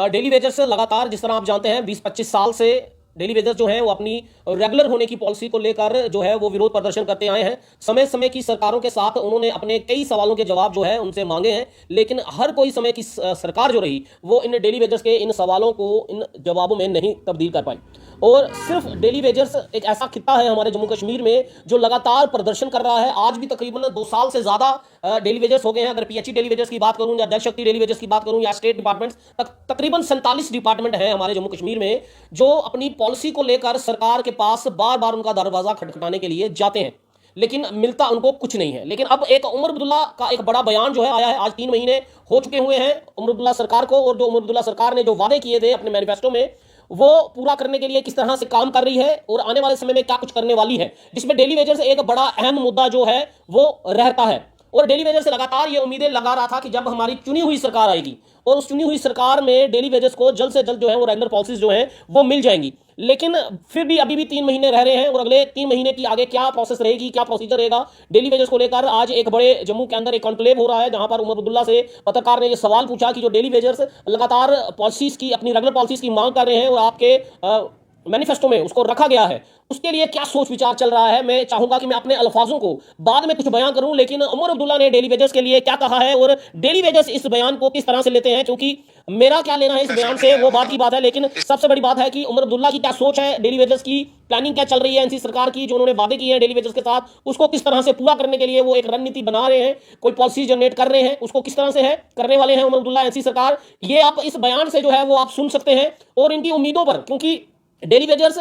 Daily wagers लगातार, जिस तरह आप जानते हैं, 20-25 साल से डेली वेजर्स जो हैं वो अपनी रेगुलर होने की पॉलिसी को लेकर जो है वो विरोध प्रदर्शन करते आए हैं। समय समय की सरकारों के साथ उन्होंने अपने कई सवालों के जवाब जो है उनसे मांगे हैं, लेकिन हर कोई समय की सरकार जो रही वो इन डेली वेजर्स के इन सवालों को इन जवाबों में नहीं तब्दील कर पाई। और सिर्फ डेली वेजर्स एक ऐसा खिता है हमारे जम्मू कश्मीर में जो लगातार प्रदर्शन कर रहा है। आज भी तकरीबन 2 साल से ज़्यादा डेली वेजर्स हो गए हैं। अगर पीएचई डेली वेजर्स की बात करूं या जल शक्ति डेली वेजर्स की बात करूं या स्टेट डिपार्टमेंट्स, तकरीबन 47 डिपार्टमेंट हैं हमारे जम्मू कश्मीर में जो अपनी पॉलिसी को लेकर सरकार के पास बार बार उनका दरवाजा खटखटाने के लिए जाते हैं, लेकिन मिलता उनको कुछ नहीं है। लेकिन अब एक उमर अब्दुल्ला का एक बड़ा बयान जो है आया है। आज 3 महीने हो चुके हुए हैं उमर अब्दुल्ला सरकार को, और जो उमर अब्दुल्ला सरकार ने जो वादे किए थे अपने मैनिफेस्टो में वो पूरा करने के लिए किस तरह से काम कर रही है और आने वाले समय में क्या कुछ करने वाली है, जिसमें डेली वेजर्स एक बड़ा अहम मुद्दा जो है वो रहता है। और डेली वेजर्स से लगातार ये उम्मीदें लगा रहा था कि जब हमारी चुनी हुई सरकार आएगी और उस चुनी हुई सरकार में डेली वेजर्स को जल्द से जल्द जो है वो रेगुलर पॉलिसीज जो है वो मिल जाएंगी। लेकिन फिर भी अभी भी 3 महीने रह रहे हैं और अगले 3 महीने की आगे क्या प्रोसेस रहेगी, क्या प्रोसीजर रहेगा डेली वेजर्स को लेकर। आज एक बड़े जम्मू के अंदर एक कॉन्क्लेव हो रहा है जहां पर उमर अब्दुल्ला से पत्रकार ने ये सवाल पूछा कि जो डेली वेजर्स लगातार पॉलिसीज की, अपनी रेगुलर पॉलिसीज की मांग कर रहे हैं और आपके मैनिफेस्टो में उसको रखा गया है, उसके लिए क्या सोच विचार चल रहा है। मैं चाहूंगा कि मैं अपने अल्फाजों को बाद में कुछ बयान करूं, लेकिन उमर अब्दुल्ला ने डेली वेजर्स के लिए क्या कहा है और डेली वेजर्स इस बयान को किस तरह से लेते हैं, क्योंकि मेरा क्या लेना है इस बयान से वो बात की बात है, लेकिन सबसे बड़ी बात है कि उमर अब्दुल्ला की क्या सोच है, डेली वेजर्स की प्लानिंग क्या चल रही है, एनसी सरकार की जो उन्होंने वादे किए हैं डेली वेजर्स के साथ उसको किस तरह से पूरा करने के लिए वो एक रणनीति बना रहे हैं, कोई पॉलिसी जनरेट कर रहे हैं, उसको किस तरह से है करने वाले हैं उमर अब्दुल्ला, एनसी सरकार। ये आप इस बयान से जो है वो आप सुन सकते हैं और इनकी उम्मीदों पर, क्योंकि डेली वेजर्स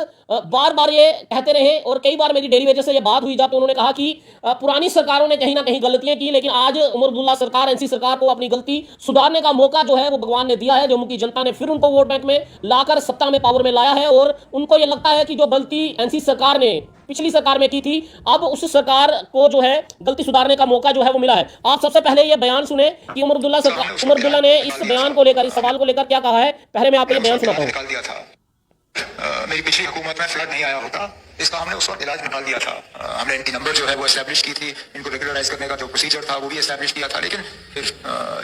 बार बार ये कहते रहे और कई बार मेरी डेली वेजर्स से ये बात हुई तो उन्होंने कहा कि पुरानी सरकारों ने कहीं ना कहीं गलतियां की, लेकिन आज उमर अब्दुल्ला सरकार, एनसी सरकार को अपनी गलती सुधारने का मौका जो है वो भगवान ने दिया है। जम्मू की जनता ने फिर उनको वोट बैंक में लाकर सत्ता में, पावर में लाया है और उनको ये लगता है कि जो गलती एनसी सरकार ने पिछली सरकार में की थी, अब उस सरकार को जो है गलती सुधारने का मौका जो है वो मिला है। आप सबसे पहले ये बयान सुने कि उमर अब्दुल्ला ने इस बयान को लेकर, इस सवाल को लेकर क्या कहा है। पहले मैं आपको ये बयान सुनाता हूं। मेरी पिछली हुकूमत में फ्लड नहीं आया होता, इसका हमने उस वक्त इलाज निकाल दिया था। हमने इनकी नंबर जो है वो एस्टैब्लिश की थी, इनको रेगुलराइज करने का जो प्रोसीजर था वो भी एस्टैब्लिश किया था, लेकिन फिर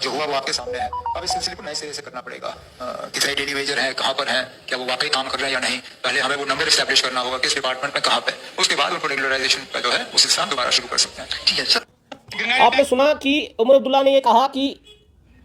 जो हुआ वो आपके सामने है। अब इस सिलसिले को नए सिरे से करना पड़ेगा। कितने डेली वेजर हैं, कहाँ पर हैं, क्या वो वाकई काम कर रहे हैं या नहीं, पहले हमें वो नंबर एस्टैब्लिश करना होगा किस डिपार्टमेंट में कहाँ पे, उसके बाद उनको रेगुलराइजेशन का जो है उस सिलसिला दोबारा शुरू कर सकते हैं। ठीक है सर। आपने सुना कि उमर अब्दुल्ला ने ये कहा कि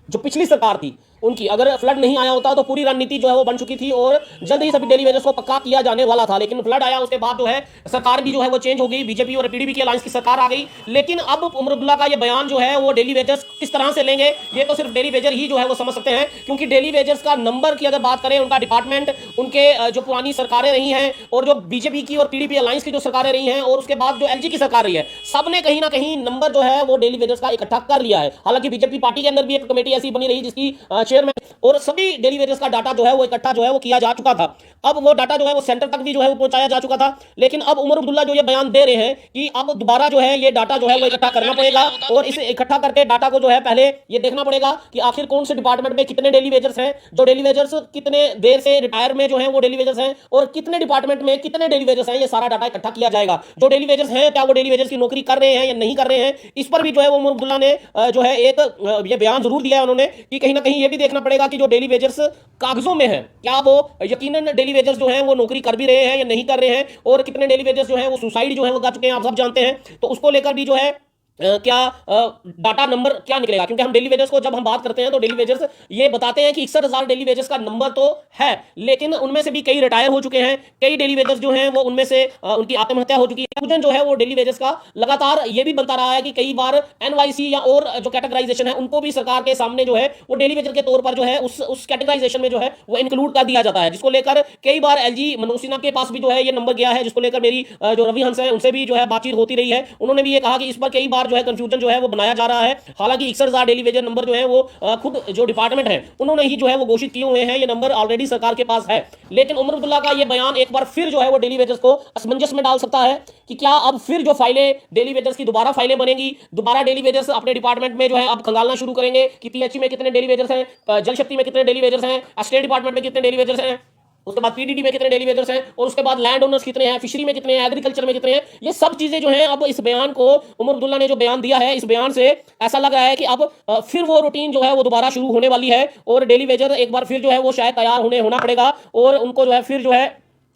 जो पिछली सरकार थी उनकी अगर फ्लड नहीं आया होता तो पूरी रणनीति जो है वो बन चुकी थी और जल्द ही सभी डेली वेजर्स को पक्का किया जाने वाला था, लेकिन फ्लड आया उसके बाद जो है सरकार भी जो है वो चेंज हो गई, बीजेपी और पीडीपी की अलायंस की सरकार आ गई। लेकिन अब उमर अब्दुल्ला का ये बयान जो है वो डेली वेजर्स किस तरह से लेंगे ये तो सिर्फ डेली वेजर ही जो है वो समझ सकते हैं, क्योंकि डेली वेजर्स का नंबर की अगर बात करें, उनका डिपार्टमेंट, उनके जो पुरानी सरकारें रही हैं और जो बीजेपी की और पीडीपी अलायंस की जो सरकारें रही हैं और उसके बाद जो एलजी की सरकार रही है, सबने कहीं ना कहीं नंबर जो है वो डेली वेजर्स का इकट्ठा कर लिया है। हालांकि बीजेपी पार्टी के अंदर भी एक कमेटी ऐसी बनी रही जिसकी चेयरमैन, और सभी डेली वेजर्स का डाटा जो है वो इकट्ठा जो है वो किया जा चुका था। अब वो डाटा जो है वो सेंटर तक भी जो है वो पहुंचाया जा चुका था, लेकिन अब उमर अब्दुल्ला जो ये बयान दे रहे हैं कि अब दोबारा जो है ये डाटा जो है वो इकट्ठा करना पड़ेगा और इसे इकट्ठा करके डाटा को जो है पहले ये देखना पड़ेगा कि आखिर कौन से डिपार्टमेंट में कितने डेली वेजर्स हैं, जो डेली वेजर्स कितने देर से रिटायर में जो है वो डेली वेजर्स हैं और कितने डिपार्टमेंट में कितने डेली वेजर्स हैं, ये सारा डाटा इकट्ठा किया जाएगा। जो डेली वेजर्स हैं क्या वो डेली वेजर्स की नौकरी कर रहे हैं या नहीं कर रहे हैं, इस पर भी जो है वो उमर अब्दुल्ला ने जो है एक ये बयान जरूर दिया है उन्होंने कि कहीं ना कहीं ये भी देखना पड़ेगा कि जो डेली वेजर्स कागजों में है क्या वो यकीनन डेली वेजर्स जो हैं वो नौकरी कर भी रहे हैं या नहीं कर रहे हैं, और कितने डेली वेजर्स जो हैं वो सुसाइड जो है वो कर चुके हैं, आप सब जानते हैं। तो उसको लेकर भी जो है क्या डाटा नंबर क्या निकलेगा, क्योंकि हम डेली वेजर्स को जब हम बात करते हैं तो डेली वेजर्स ये बताते हैं कि 61,000 डेली वेजर्स का नंबर तो है, लेकिन उनमें से भी कई रिटायर हो चुके हैं, कई डेली वेजर्स जो हैं वो उनमें से उनकी आत्महत्या हो चुकी है। जो है वो डेली वेजर्स का लगातार ये भी बनता रहा है कि कई बार एनवाईसी या और जो कैटेगराइजेशन है उनको भी सरकार के सामने जो है वो डेली वेजर के तौर पर जो है उस कैटेगराइजेशन में जो है वो इंक्लूड कर दिया जाता है, जिसको लेकर कई बार एलजी मनोज सिन्हा के पास भी जो है ये नंबर गया है, जिसको लेकर मेरी जो रवि हंस है उनसे भी जो है बातचीत होती रही है। उन्होंने भी ये कहा कि इस पर कई बार जो है कंफ्यूजन जो है वो बनाया जा रहा है। हालांकि 61,000 डेली वेजर नंबर जो है वो खुद जो डिपार्टमेंट है उन्होंने ही जो है वो घोषित किए हुए हैं, ये नंबर ऑलरेडी सरकार के पास है। लेकिन उमर अब्दुल्ला का ये बयान एक बार फिर जो है वो डेली वेजर्स को असमंजस में डाल सकता है कि क्या अब फिर जो फाइलें डेली वेजर्स की दोबारा फाइलें बनेंगी, दोबारा डेली वेजर्स अपने डिपार्टमेंट में जो है अब खंगालना शुरू करेंगे कि पीएचई में कितने डेली वेजर्स हैं, जल शक्ति में कितने डेली वेजर्स हैं, स्टेट डिपार्टमेंट में कितने डेली वेजर्स हैं, उसके बाद पीडीडी में कितने डेली वेजर्स हैं, और उसके बाद लैंड ओनर्स कितने हैं, फिशरी में कितने हैं, एग्रीकल्चर में कितने हैं। ये सब चीजें जो हैं अब इस बयान को उमर अब्दुल्ला ने जो बयान दिया है, इस बयान से ऐसा लग रहा है कि अब फिर वो रूटीन जो है वो दोबारा शुरू होने वाली है और डेली वेजर एक बार फिर जो है वो शायद तैयार होना पड़ेगा और उनको जो है फिर जो है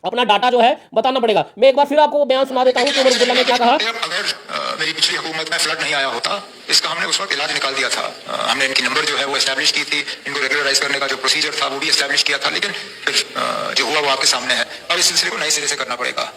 अपना डाटा जो है बताना पड़ेगा। मैं एक बार फिर आपको बयान सुना देता हूं कि उमर अब्दुल्ला ने क्या कहा। अगर मेरी पिछली हुकूमत में फ्लड नहीं आया होता, इसका हमने उस वक्त इलाज निकाल दिया था। हमने इनकी नंबर जो है वो एस्टैब्लिश की थी, इनको रेगुलराइज करने का जो प्रोसीजर था वो भी एस्टैब्लिश किया था, लेकिन फिर जो हुआ वो आपके सामने है। अब इस सिलसिले को नए सिरे से करना पड़ेगा।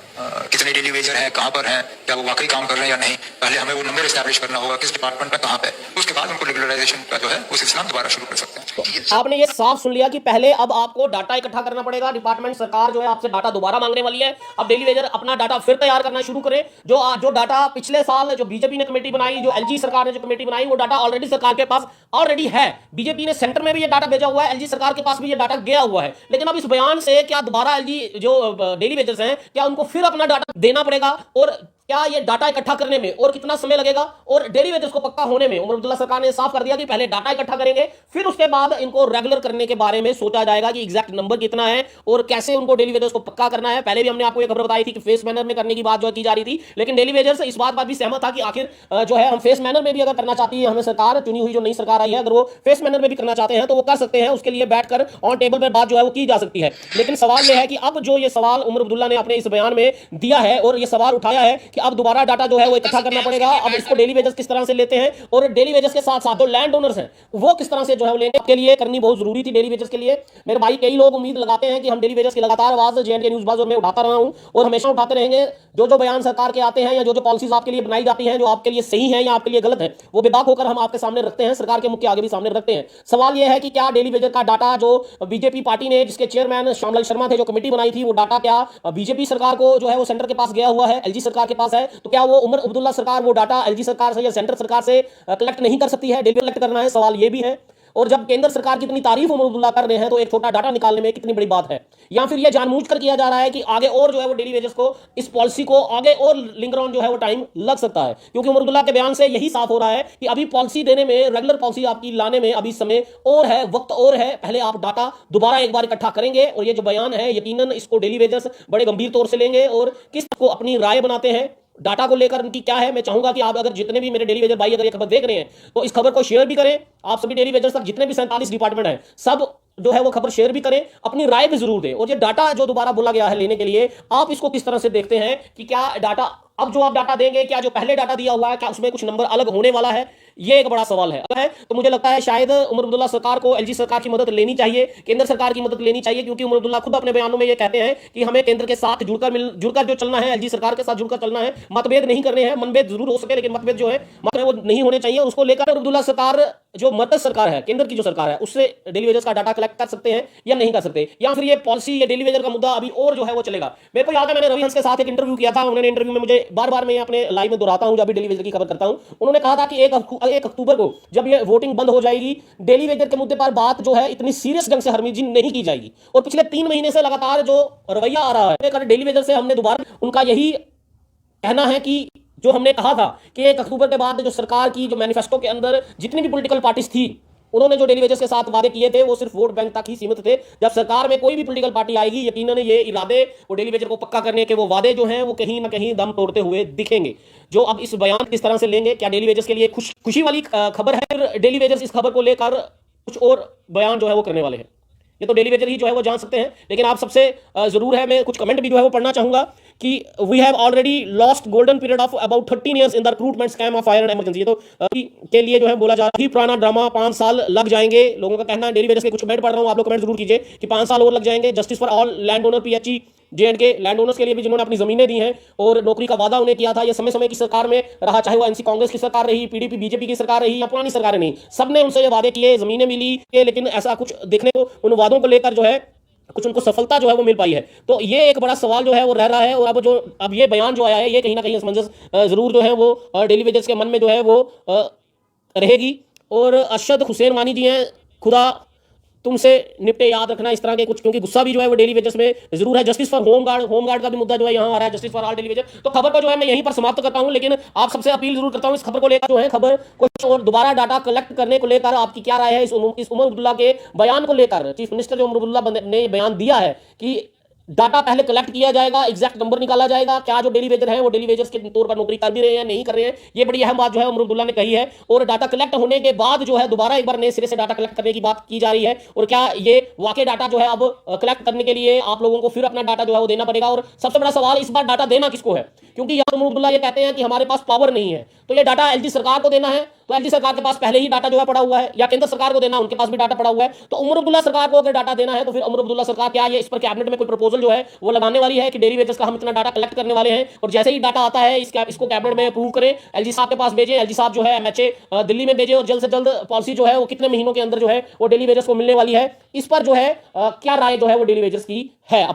कितने डेली वेजर हैं, कहाँ पर हैं, क्या वो वाकई काम कर रहे हैं या नहीं, पहले हमें वो नंबर एस्टैब्लिश करना होगा, किस डिपार्टमेंट में कहाँ पे, उसके बाद उनको रेगुलराइजेशन का जो है वो सिलसिला दोबारा शुरू कर सकते हैं। आपने ये साफ सुन लिया कि पहले अब आपको डाटा इकट्ठा करना पड़ेगा। डिपार्टमेंट सरकार जो है आपसे डाटा दोबारा मांगने वाली है। अब डेली वेजर अपना डाटा फिर तैयार करना शुरू करें। जो डाटा पिछले साल जो बीजेपी ने कमेटी बनाई, जो एलजी सरकार ने जो कमेटी बनाई, वो डाटा ऑलरेडी सरकार के पास ऑलरेडी है। बीजेपी ने सेंटर में भी ये डाटा भेजा हुआ है, एलजी सरकार के पास भी ये डाटा गया हुआ है। लेकिन अब इस बयान से क्या दोबारा एलजी जो डेली वेजर्स हैं, क्या उनको फिर अपना डाटा देना पड़ेगा, और क्या ये डाटा इकट्ठा करने में और कितना समय लगेगा, और डेली वेजर्स को पक्का होने में उमर अब्दुल्ला सरकार ने साफ कर दिया कि पहले डाटा इकट्ठा करेंगे, फिर उसके बाद इनको रेगुलर करने के बारे में सोचा जाएगा कि एग्जैक्ट नंबर कितना है और कैसे उनको डेली वेजर्स को पक्का करना है। पहले भी हमने आपको ये खबर बताई थी कि फेस मैनर में करने की बात जो की जा रही थी, लेकिन डेली वेजर्स इस बात पर भी सहमत था कि आखिर जो है हम फेस मैनर में भी अगर करना चाहती है हमें सरकार, चुनी हुई जो नई सरकार आई है, अगर वो फेस मैनर में भी करना चाहते हैं तो वो कर सकते हैं। उसके लिए बैठकर ऑन टेबल पर बात जो है वो की जा सकती है। लेकिन सवाल यह है कि अब जो ये सवाल उमर अब्दुल्ला ने अपने इस बयान में दिया है और ये सवाल उठाया है कि अब दोबारा डाटा है वो इकट्ठा करना पड़ेगा। अब इसको डेली वेजर्स किस तरह से लेते हैं और डेली वेजर्स के साथ साथ जो लैंड ओनर्स हैं वो किस तरह से जो है वो लेंगे, के लिए करनी बहुत जरूरी थी डेली वेजर्स के लिए। मेरे भाई कई लोग उम्मीद लगाते हैं कि हम डेली वेजर्स की लगातार आवाज जेएंडके न्यूज़ बाज़ में उठाता रहा हूं और हमेशा उठाते रहेंगे। जो बयान सरकार के आते हैं या जो पॉलिसीज आपके लिए बनाई जाती हैं, जो आपके लिए सही है या आपके लिए गलत है, वो बेबाक होकर हम आपके सामने रखते हैं, सरकार के मुख के आगे भी सामने रखते हैं। सवाल यह है कि क्या डेली वेजर का डाटा जो बीजेपी पार्टी ने, जिसके चेयरमैन श्यामलाल शर्मा थे, जो कमेटी बनाई थी, वो डाटा क्या बीजेपी सरकार को जो है वो सेंटर के पास गया हुआ है, एलजी सरकार के पास है, तो क्या वो उमर अब्दुल्ला सरकार वो डाटा एलजी सरकार से या सेंटर सरकार से कलेक्ट नहीं कर सकती है, डेली कलेक्ट करना है? सवाल ये भी है। और जब केंद्र सरकार की इतनी तारीफ उमर अब्दुल्ला कर रहे हैं तो एक छोटा डाटा निकालने में कितनी बड़ी बात है? या फिर यह जानबूझकर किया जा रहा है कि आगे और जो है वो डेली वेजेस को, इस पॉलिसी को आगे और लिंगर ऑन जो है वो टाइम लग सकता है? क्योंकि उमर अब्दुल्ला के बयान से यही साफ हो रहा है कि अभी पॉलिसी देने में, रेगुलर पॉलिसी आपकी लाने में अभी समय और है, वक्त और है। पहले आप डाटा दोबारा एक बार इकट्ठा करेंगे और ये जो बयान है यकीनन इसको डेली वेजर्स बड़े गंभीर तौर से लेंगे और किस को अपनी राय बनाते हैं डाटा को लेकर उनकी क्या है। मैं चाहूंगा कि आप अगर जितने भी मेरे डेली वेजर भाई अगर ये खबर देख रहे हैं तो इस खबर को शेयर भी करें। आप सभी डेली वेजर्स तक जितने भी 47 डिपार्टमेंट हैं सब जो है वो खबर शेयर भी करें, अपनी राय भी जरूर दें। और ये डाटा जो दोबारा बोला गया है लेने के लिए, आप इसको किस तरह से देखते हैं कि क्या डाटा अब जो आप डाटा देंगे, क्या जो पहले डाटा दिया हुआ है क्या उसमें कुछ नंबर अलग होने वाला है? ये एक बड़ा सवाल है। तो मुझे लगता है शायद उमर अब्दुल्ला सरकार को एलजी सरकार की मदद लेनी चाहिए, केंद्र सरकार की मदद लेनी चाहिए, क्योंकि उमर अब्दुल्ला खुद अपने बयानों में ये कहते हैं कि हमें केंद्र के साथ जुड़कर जो चलना है, एलजी सरकार के साथ जुड़कर चलना है, मतभेद नहीं करने हैं। मतभेद जरूर हो सके लेकिन मतभेद जो है वो नहीं होने चाहिए। उसको लेकर अब्दुल्ला सरकार जो मदद सरकार है, केंद्र की जो सरकार है, उससे डेली वेजर्स का डाटा कलेक्ट कर सकते हैं या नहीं कर सकते, या फिर ये पॉलिसी, ये डेली वेजर का मुद्दा अभी और जो है वो चलेगा। मेरे को याद है मैंने रवि हंस के साथ एक इंटरव्यू किया था। उन्होंने इंटरव्यू में मुझे बार-बार मैं अपने लाइव में दोहराता हूं जब भी डेली वेजर की खबर करता हूं, उन्होंने कहा था कि 1 अक्टूबर को जब ये वोटिंग बंद हो जाएगी, डेली वेजर के मुद्दे पर बात जो है इतनी सीरियस ढंग से हरमीत जी नहीं की जाएगी। और पिछले 3 महीने से लगातार जो रवैया आ रहा है डेली वेजर से, हमने दोबारा उनका यही कहना है कि जो हमने कहा था कि 1 अक्टूबर के बाद जो सरकार की जो मैनिफेस्टो के अंदर जितनी भी पॉलिटिकल पार्टीज थी, उन्होंने जो डेली वेजर्स के साथ वादे किए थे वो सिर्फ वोट बैंक तक ही सीमित थे। जब सरकार में कोई भी पॉलिटिकल पार्टी आएगी, यकीनन ये इरादे वो डेली वेजर को पक्का करने के वो वादे जो हैं वो कहीं ना कहीं दम तोड़ते हुए दिखेंगे। जो अब इस बयान किस तरह से लेंगे, क्या डेली वेजर्स के लिए खुशी वाली खबर है? डेली वेजर्स इस खबर को लेकर कुछ और बयान जो है वो करने वाले हैं, ये तो डेली वेजर ही जो है वो जान सकते हैं। लेकिन आप सबसे जरूर है, मैं कुछ कमेंट भी जो है वो पढ़ना चाहूंगा कि we have already lost golden period of about 13 years in the recruitment scam of fire and emergency. तो के लिए जो है बोला जा रहा है पुराना ड्रामा 5 साल लग जाएंगे, लोगों का कहना है। डेली वेजर्स के कुछ कमेंट पढ़ रहा हूं, आप लोग कमेंट जरूर कीजिए कि 5 साल और लग जाएंगे। Justice for all land owner PHE J&K land owners के लिए भी जिन्होंने अपनी जमीनें दी हैं और नौकरी का वादा उन्हें किया था, ये समय समय की सरकार में रहा, चाहे वो एनसी कांग्रेस की सरकार रही, पीडीपी बीजेपी की सरकार रही या पुरानी सरकारें नहीं, सबने उनसे ये वादे किए, जमीनें मिली, लेकिन ऐसा कुछ देखने को उन वादों को लेकर जो है कुछ उनको सफलता जो है वो मिल पाई है। तो ये एक बड़ा सवाल जो है वो रह रहा है। और अब ये बयान जो आया है ये कहीं ना कहीं असमंजस जरूर जो है वो डेली वेजर्स के मन में जो है वो रहेगी। और अरशद हुसैन वानी जी हैं, खुदा तुमसे निपटे, याद रखना इस तरह के कुछ, क्योंकि गुस्सा भी जो है वो डेली वेजेस में जरूर है। जस्टिस फॉर होमगार्ड का भी मुद्दा जो है यहाँ आ रहा है, justice for all daily wages. तो खबर को जो है मैं यहीं पर समाप्त करता हूं, लेकिन आप सबसे अपील जरूर करता हूं इस खबर को लेकर जो है, खबर कुछ और दोबारा डाटा कलेक्ट करने को लेकर आपकी क्या राय है इस उमर अब्दुल्ला के बयान को लेकर। चीफ मिनिस्टर जो उमर अब्दुल्ला ने बयान दिया है कि डाटा पहले कलेक्ट किया जाएगा, एग्जैक्ट नंबर निकाला जाएगा, क्या जो डेली वेजर हैं वो डेली वेजर्स के तौर पर नौकरी कर भी रहे हैं नहीं कर रहे हैं, ये बड़ी अहम बात जो है उमर अब्दुल्ला ने कही है। और डाटा कलेक्ट होने के बाद जो है दोबारा एक बार नए सिरे से डाटा कलेक्ट करने की बात की जा रही है। और क्या ये वाकई डाटा जो है अब कलेक्ट करने के लिए आप लोगों को फिर अपना डाटा जो है वो देना पड़ेगा। और सबसे बड़ा सवाल इस बार डाटा देना किसको है, क्योंकि यहाँ उमर अब्दुल्ला ये कहते हैं कि हमारे पास पावर नहीं है, तो ये डाटा एलजी सरकार को देना है, तो एलजी सरकार के पास पहले ही डाटा जो है पड़ा हुआ है, या केंद्र सरकार को देना, उनके पास भी डाटा पड़ा हुआ है। तो उमर अब्दुल्ला सरकार को अगर डाटा देना है तो फिर उमर अब्दुल्ला सरकार क्या ये इस पर कैबिनेट में कोई प्रपोजल जो है वो लगाने वाली है कि डेली वेजेस का हम इतना डाटा कलेक्ट करने वाले हैं, और जैसे ही डाटा आता है इसको कैबिनेट में अप्रूव करें, एलजी साहब के पास भेजें, एलजी साहब जो है एमएचए दिल्ली में भेजें, और जल्द से जल्द पॉलिसी जो है वो कितने महीनों के अंदर जो है वो डेली वेजेस को मिलने वाली है, इस पर जो है क्या राय जो है वो डेली वेजेस की है।